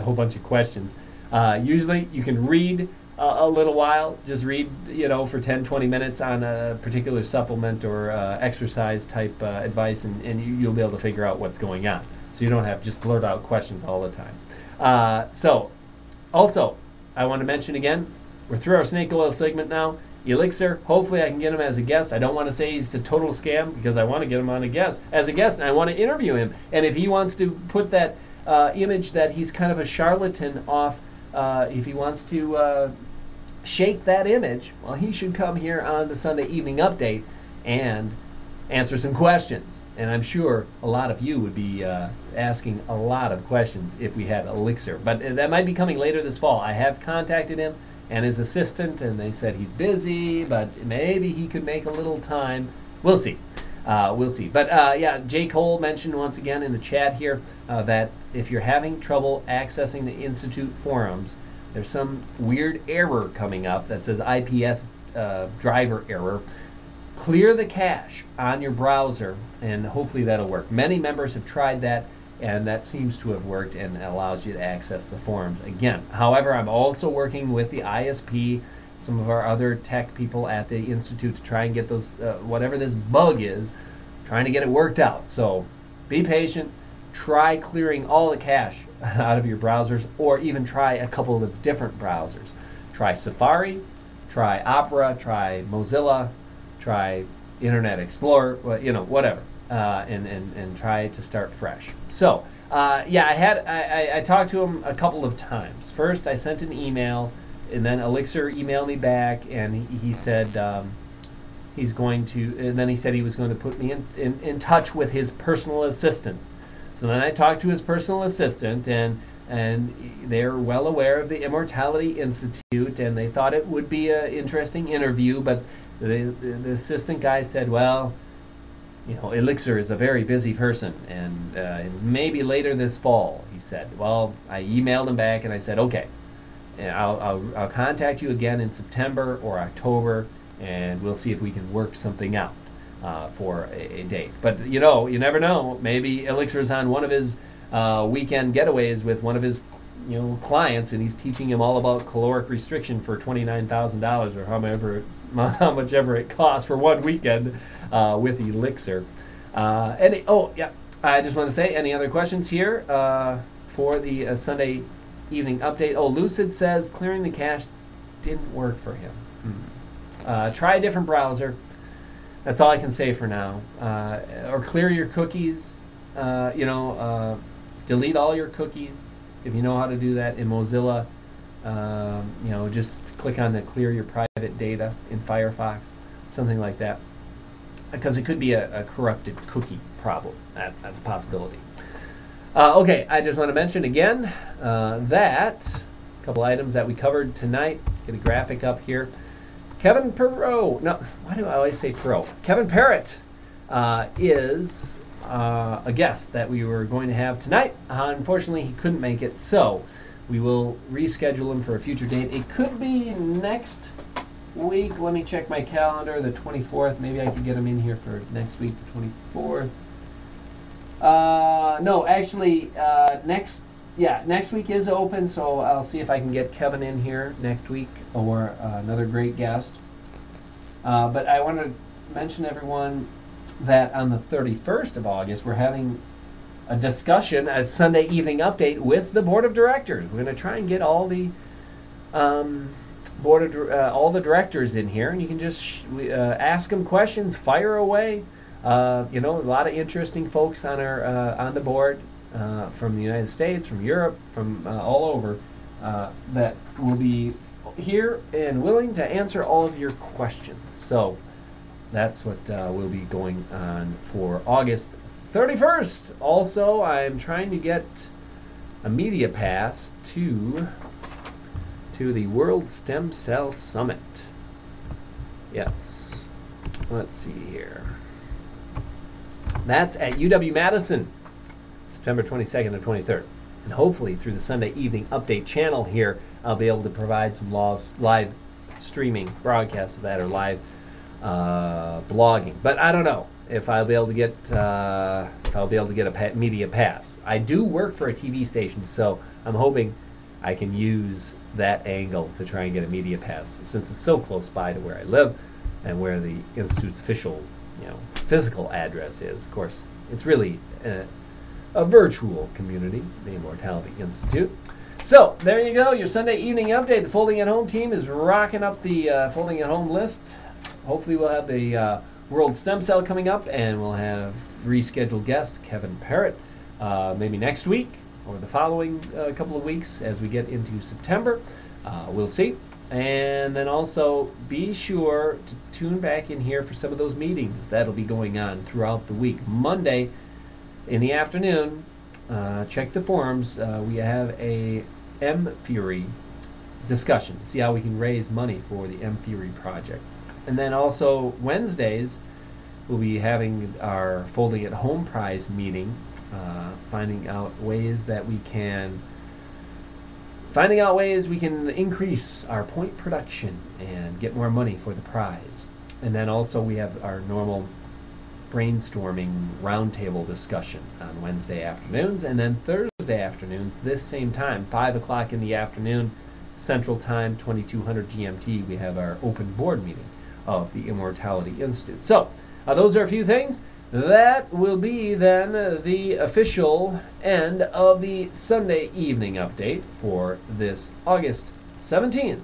a whole bunch of questions. Usually you can read a little while, just read, for 10, 20 minutes on a particular supplement or exercise type advice, and you'll be able to figure out what's going on. So you don't have to just blurt out questions all the time. Also, I want to mention again, we're through our snake oil segment now. Elixir, hopefully I can get him as a guest. I don't want to say he's a total scam because I want to get him on as a guest, and I want to interview him. And if he wants to put that image that he's kind of a charlatan off, if he wants to shake that image, well, he should come here on the Sunday Evening Update and answer some questions. And I'm sure a lot of you would be asking a lot of questions if we had Elixir. But that might be coming later this fall. I have contacted him and his assistant, and they said he's busy, but maybe he could make a little time. We'll see. We'll see. But yeah, Jay Cole mentioned once again in the chat here that if you're having trouble accessing the Institute forums, there's some weird error coming up that says IPS driver error. Clear the cache on your browser, and hopefully that'll work. Many members have tried that, and that seems to have worked and allows you to access the forums again. However, I'm also working with the ISP, some of our other tech people at the Institute, to try and get those, whatever this bug is, trying to get it worked out. So be patient. Try clearing all the cache out of your browsers, or even try a couple of different browsers. Try Safari, try Opera, try Mozilla, try Internet Explorer, whatever, and try to start fresh. So, yeah, I talked to him a couple of times. First, I sent an email, and then Elixir emailed me back, and he said he's going to, and then he said he was going to put me in touch with his personal assistant. So then I talked to his personal assistant, and they're well aware of the Immortality Institute, and they thought it would be an interesting interview, but the assistant guy said, well, Elixir is a very busy person, and maybe later this fall, he said. Well, I emailed him back, and I said, okay, and I'll contact you again in September or October, and we'll see if we can work something out for a date. But, you never know. Maybe Elixir's on one of his weekend getaways with one of his clients, and he's teaching him all about caloric restriction for $29,000 or how much ever it costs for one weekend with Elixir. Yeah, I just want to say, any other questions here for the Sunday Evening Update? Oh, Lucid says clearing the cache didn't work for him. Try a different browser. That's all I can say for now. Or clear your cookies. Delete all your cookies if you know how to do that in Mozilla. Just click on the clear your private data in Firefox, something like that, because it could be a corrupted cookie problem. That's a possibility. Okay, I just want to mention again that a couple items that we covered tonight. Get a graphic up here. Kevin Perot, no, why do I always say Perot? Kevin Parrott is a guest that we were going to have tonight. Unfortunately, he couldn't make it, so we will reschedule him for a future date. It could be next week. Let me check my calendar, the 24th. Maybe I could get him in here for next week, the 24th. No, actually, next week is open, so I'll see if I can get Kevin in here next week, or another great guest. But I want to mention, everyone, that on the 31st of August, we're having a discussion at Sunday Evening Update with the Board of Directors. We're going to try and get all the all the directors in here, and you can just ask them questions, fire away. A lot of interesting folks on our on the board from the United States, from Europe, from all over, that will be here and willing to answer all of your questions. So that's what will be going on for August 31st. Also, I'm trying to get a media pass to the World Stem Cell Summit. Yes. Let's see here. That's at UW-Madison, September 22nd and 23rd. And hopefully through the Sunday Evening Update channel here, I'll be able to provide some live streaming broadcasts of that, or live blogging. But I don't know if I'll be able to get a media pass. I do work for a TV station, so I'm hoping I can use that angle to try and get a media pass, since it's so close by to where I live and where the Institute's official, physical address is. Of course, it's really a virtual community, the Immortality Institute. So, there you go, your Sunday evening update. The Folding at Home team is rocking up the Folding at Home list. Hopefully we'll have the World Stem Cell coming up, and we'll have rescheduled guest Kevin Parrott maybe next week or the following couple of weeks as we get into September. We'll see. And then also be sure to tune back in here for some of those meetings that'll be going on throughout the week. Monday in the afternoon, check the forums. We have a M-Fury discussion to see how we can raise money for the M-Fury project. And then also Wednesdays, we'll be having our Folding at Home prize meeting, finding out ways we can increase our point production and get more money for the prize. And then also we have our normal brainstorming roundtable discussion on Wednesday afternoons, and then Thursday afternoons, this same time, 5 o'clock in the afternoon, Central Time, 2200 GMT, we have our open board meeting of the Immortality Institute. So, those are a few things. That will be then the official end of the Sunday evening update for this August 17th,